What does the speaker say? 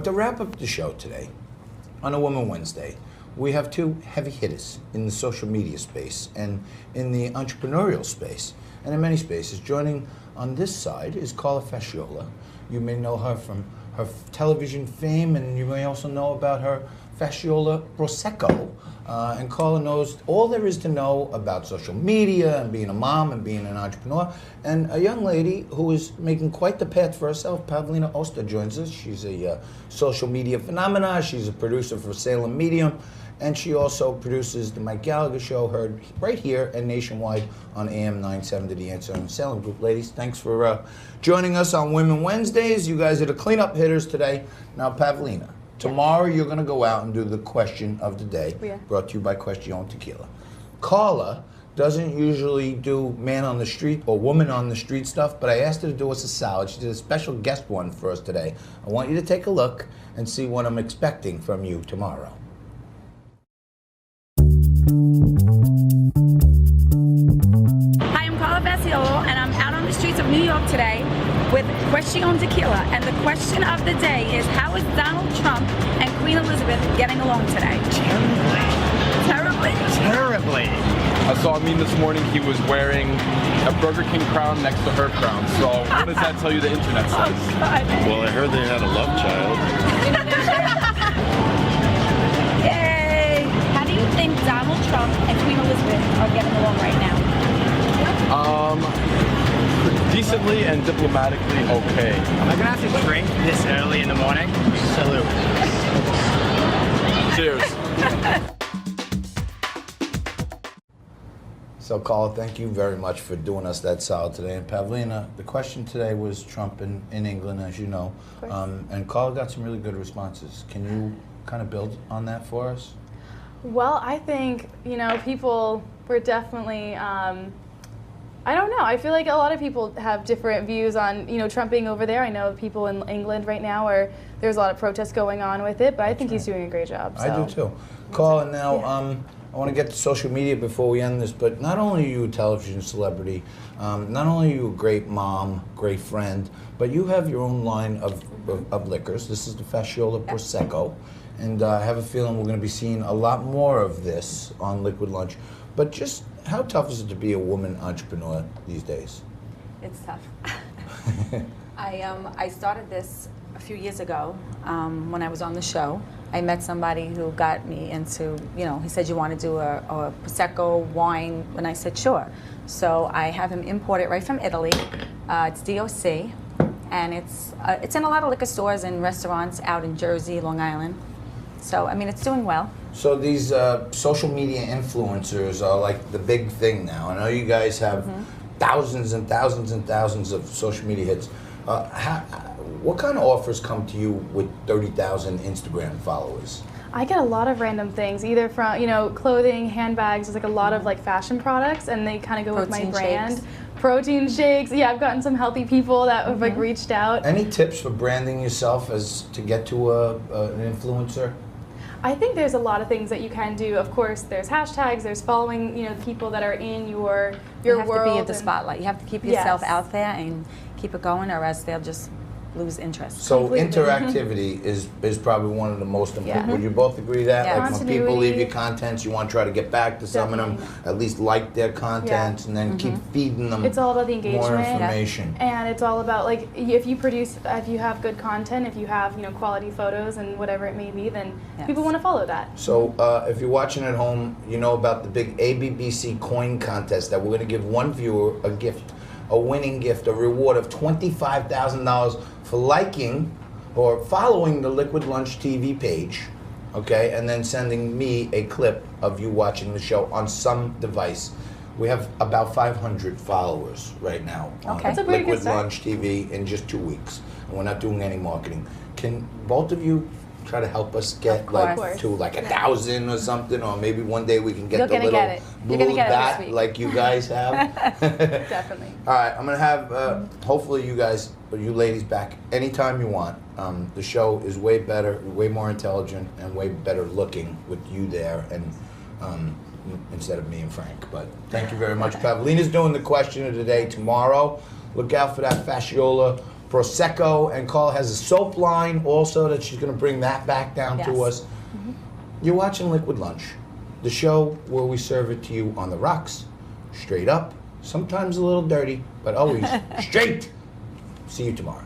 To wrap up the show today, on a Women Wednesday, we have two heavy hitters in the social media space and in the entrepreneurial space and in many spaces. Joining on this side is Carla Facciolo. You may know her from her television fame, and you may also know about her Facciolo Prosecco. And Carla knows all there is to know about social media and being a mom and being an entrepreneur. And a young lady who is making quite the path for herself, Pavlina Osta, joins us. She's a social media phenomena. She's a producer for Salem Medium. And she also produces the Mike Gallagher Show, heard right here and nationwide on AM 970, The Answer and Salem Group. Ladies, thanks for joining us on Women Wednesdays. You guys are the cleanup hitters today. Now, Pavlina, tomorrow you're going to go out and do the question of the day, brought to you by Cuestion Tequila. Carla doesn't usually do man on the street or woman on the street stuff, but I asked her to do us a salad. She did a special guest one for us today. I want you to take a look and see what I'm expecting from you tomorrow. Hi, I'm Carla Facciolo, and I'm out on the streets of New York today with Cuestion Tequila. And the question of the day is, how is Donald Trump and Queen Elizabeth getting along today? Terribly. Terribly? I saw a meme this morning. He was wearing a Burger King crown next to her crown. So what does that tell you the internet says? Oh, God. Well, I heard they had a love child. Yay! How do you think Donald Trump and Queen Elizabeth are getting along right now? Decently and diplomatically okay. Am I gonna have to drink this early in the morning? Salute. Cheers. So, Carla, thank you very much for doing us that salad today. And Pavlina, the question today was Trump in England, as you know. And Carla got some really good responses. Can you kind of build on that for us? Well, I think, people were definitely, I don't know. I feel like a lot of people have different views on, Trump being over there. I know people in England right now there's a lot of protests going on with it, but I think he's doing a great job. So. I do too. Carla, now, I want to get to social media before we end this, but not only are you a television celebrity, not only are you a great mom, great friend, but you have your own line of liquors. This is the Facciolo Prosecco, and I have a feeling we're going to be seeing a lot more of this on Liquid Lunch. But just how tough is it to be a woman entrepreneur these days? It's tough. I started this a few years ago when I was on the show. I met somebody who got me into, he said, you want to do a Prosecco wine? And I said, sure. So I have him import it right from Italy. It's DOC, and it's in a lot of liquor stores and restaurants out in Jersey, Long Island. So, I mean, it's doing well. So these social media influencers are like the big thing now. I know you guys have thousands and thousands and thousands of social media hits. What kind of offers come to you with 30,000 Instagram followers? I get a lot of random things, either from, clothing, handbags. There's like a lot of like fashion products, and they kind of go with my brand. Shakes. Protein shakes. Yeah, I've gotten some healthy people that have like reached out. Any tips for branding yourself as to get to an influencer? I think there's a lot of things that you can do. Of course, there's hashtags, there's following, people that are in your world. You have to be at the spotlight. You have to keep yourself out there and keep it going, or else they'll just lose interest. So interactivity is probably one of the most important. Would you both agree that? Yeah. Like when people leave your content, you want to try to get back to some of them, at least like their content, and then keep feeding them. It's all about the engagement. More information. And it's all about, like, if you have good content, if you have, quality photos and whatever it may be, then people want to follow that. So if you're watching at home, you know about the big ABBC coin contest that we're going to give one viewer a gift, a winning gift, a reward of $25,000 for liking or following the Liquid Lunch TV page, okay, and then sending me a clip of you watching the show on some device. We have about 500 followers right now on Liquid Lunch TV in just 2 weeks, and we're not doing any marketing. Can both of you try to help us get like to like 1,000 or something, or maybe one day we can get the little blue dot like you guys have? Definitely. All right, I'm gonna have hopefully you guys, or you ladies, back anytime you want. The show is way better, way more intelligent, and way better looking with you there, and instead of me and Frank. But thank you very much. Pavlina's doing the question of the day tomorrow. Look out for that Facciolo Prosecco, and Carla has a soap line also that she's going to bring that back down to Yes. us. You're watching Liquid Lunch, the show where we serve it to you on the rocks, straight up, sometimes a little dirty, but always straight. See you tomorrow.